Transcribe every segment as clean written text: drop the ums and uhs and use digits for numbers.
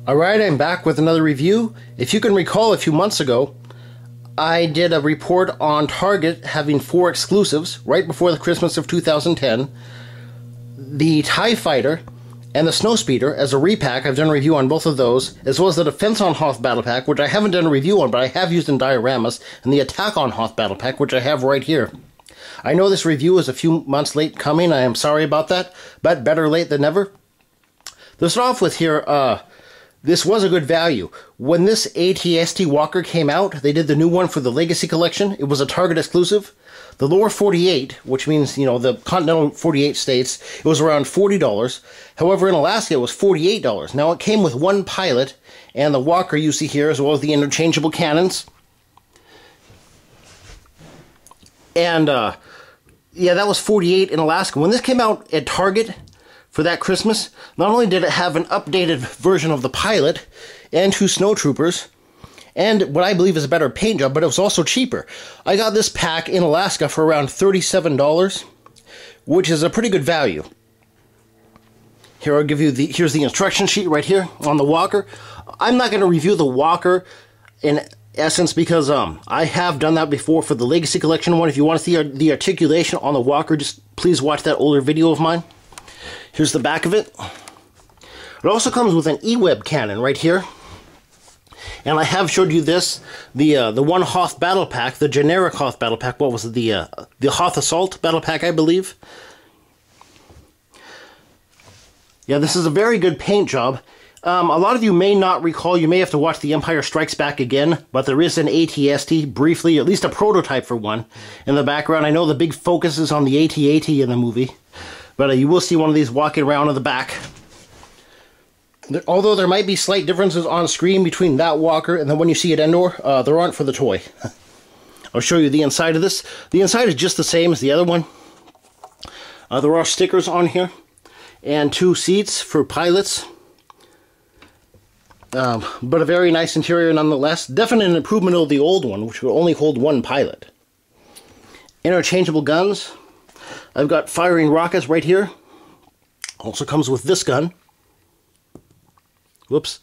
Alright, I'm back with another review. If you can recall, a few months ago, I did a report on Target having 4 exclusives right before the Christmas of 2010. The TIE Fighter and the Snowspeeder as a repack. I've done a review on both of those, as well as the Defense on Hoth Battle Pack, which I haven't done a review on, but I have used in dioramas, and the Attack on Hoth Battle Pack, which I have right here. I know this review is a few months late coming. I am sorry about that, but better late than never. To start off with here, this was a good value. When this AT-ST Walker came out, they did the new one for the Legacy Collection. It was a Target exclusive. The lower 48, which means, you know, the continental 48 states, it was around $40. However, in Alaska, it was $48. Now, it came with one pilot, and the Walker you see here, as well as the interchangeable cannons. And, yeah, that was $48 in Alaska. When this came out at Target for that Christmas, not only did it have an updated version of the pilot and 2 snowtroopers, and what I believe is a better paint job, but it was also cheaper. I got this pack in Alaska for around $37, which is a pretty good value. Here, I'll give you here's the instruction sheet right here on the Walker. I'm not going to review the Walker in essence because I have done that before for the Legacy Collection one. If you want to see the articulation on the Walker, just please watch that older video of mine. Here's the back of it. It also comes with an E-Web cannon right here. And I have showed you this, the one Hoth Battle Pack, the generic Hoth Battle Pack. What was it? The Hoth Assault Battle Pack, I believe. Yeah, this is a very good paint job. A lot of you may not recall, you may have to watch The Empire Strikes Back again, but there is an AT-ST, briefly, at least a prototype for one, in the background. I know the big focus is on the AT-AT in the movie, but you will see one of these walking around in the back. Although there might be slight differences on screen between that Walker and the one you see at Endor, there aren't for the toy. I'll show you the inside of this. The inside is just the same as the other one. There are stickers on here, and 2 seats for pilots. But a very nice interior nonetheless. Definitely an improvement over the old one, which would only hold 1 pilot. Interchangeable guns. I've got firing rockets right here. Also comes with this gun. Whoops.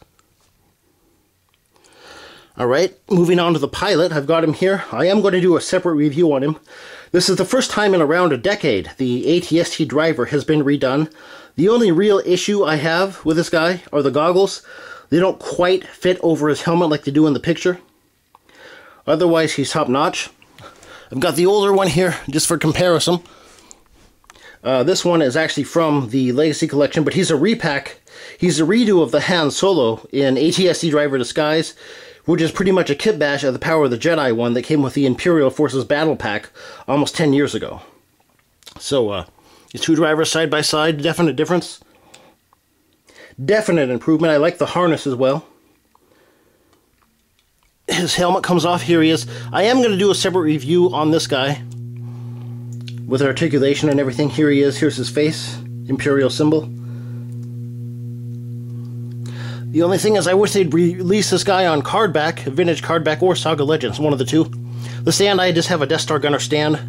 Alright, moving on to the pilot. I've got him here. I am going to do a separate review on him. This is the first time in around a decade the AT-ST driver has been redone. The only real issue I have with this guy are the goggles. They don't quite fit over his helmet like they do in the picture. Otherwise, he's top-notch. I've got the older one here, just for comparison. This one is actually from the Legacy Collection, but he's a repack. He's a redo of the Han Solo in AT-ST Driver Disguise, which is pretty much a kit bash of the Power of the Jedi one that came with the Imperial Forces Battle Pack almost 10 years ago. So, these 2 drivers side by side, definite difference. Definite improvement. I like the harness as well. His helmet comes off. Here he is. I am going to do a separate review on this guy with articulation and everything. Here he is. Here's his face. Imperial symbol. The only thing is I wish they'd release this guy on cardback, vintage cardback, or Saga Legends, one of the 2. The stand, I just have a Death Star Gunner stand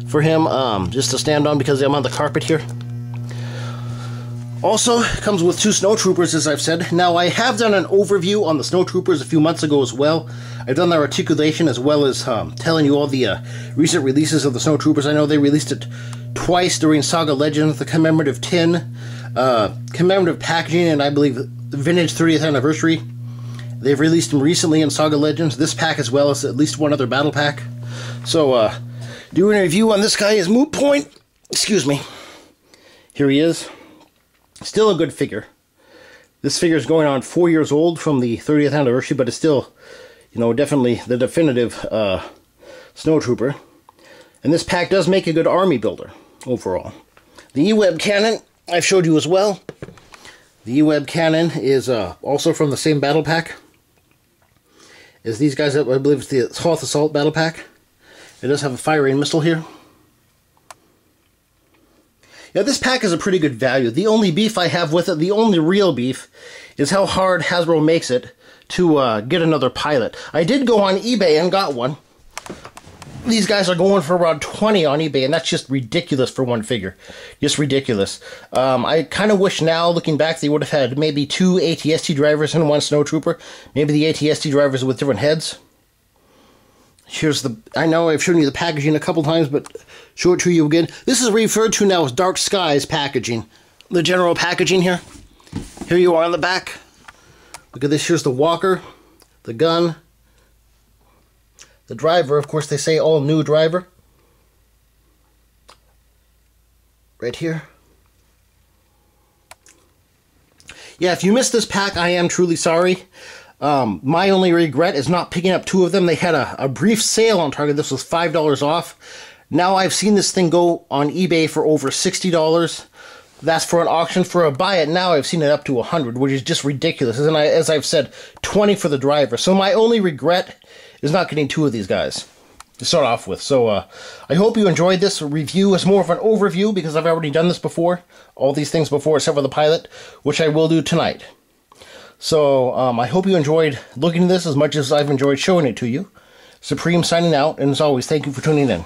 for him, just to stand on because I'm on the carpet here. Also, comes with 2 snowtroopers, as I've said. Now, I have done an overview on the snowtroopers a few months ago as well. I've done their articulation as well as telling you all the recent releases of the snowtroopers. I know they released it twice during Saga Legends, the commemorative tin, commemorative packaging, and I believe the vintage 30th anniversary. They've released them recently in Saga Legends, this pack as well as at least one other battle pack. So, doing a review on this guy is moot point. Excuse me. Here he is. Still a good figure. This figure is going on 4 years old from the 30th anniversary, but it's still, you know, definitely the definitive snowtrooper. And this pack does make a good army builder overall. The E-Web cannon I've showed you as well. The E-Web cannon is also from the same battle pack as these guys. I believe it's the Hoth Assault Battle Pack. It does have a firing missile here. Yeah, this pack is a pretty good value. The only beef I have with it, the only real beef, is how hard Hasbro makes it to get another pilot. I did go on eBay and got one. these guys are going for around 20 on eBay, and that's just ridiculous for one figure. Just ridiculous. I kind of wish now, looking back, they would have had maybe 2 ATST drivers and 1 Snowtrooper. Maybe the ATST drivers with different heads. Here's the... I know I've shown you the packaging a couple times, but show it to you again. This is referred to now as Dark Skies packaging. The general packaging here. Here you are on the back. Look at this. Here's the walker, the gun, the driver. Of course, they say all new driver. Right here. Yeah, if you missed this pack, I am truly sorry. My only regret is not picking up 2 of them. They had a brief sale on Target. This was $5 off. Now I've seen this thing go on eBay for over $60. That's for an auction. For a buy it now, I've seen it up to $100, which is just ridiculous. And as I've said, 20 for the driver. So my only regret is not getting 2 of these guys to start off with. So I hope you enjoyed this review. It's more of an overview because I've already done this before. All these things before, except for the pilot, which I will do tonight. So I hope you enjoyed looking at this as much as I've enjoyed showing it to you. Supreme signing out, and as always, thank you for tuning in.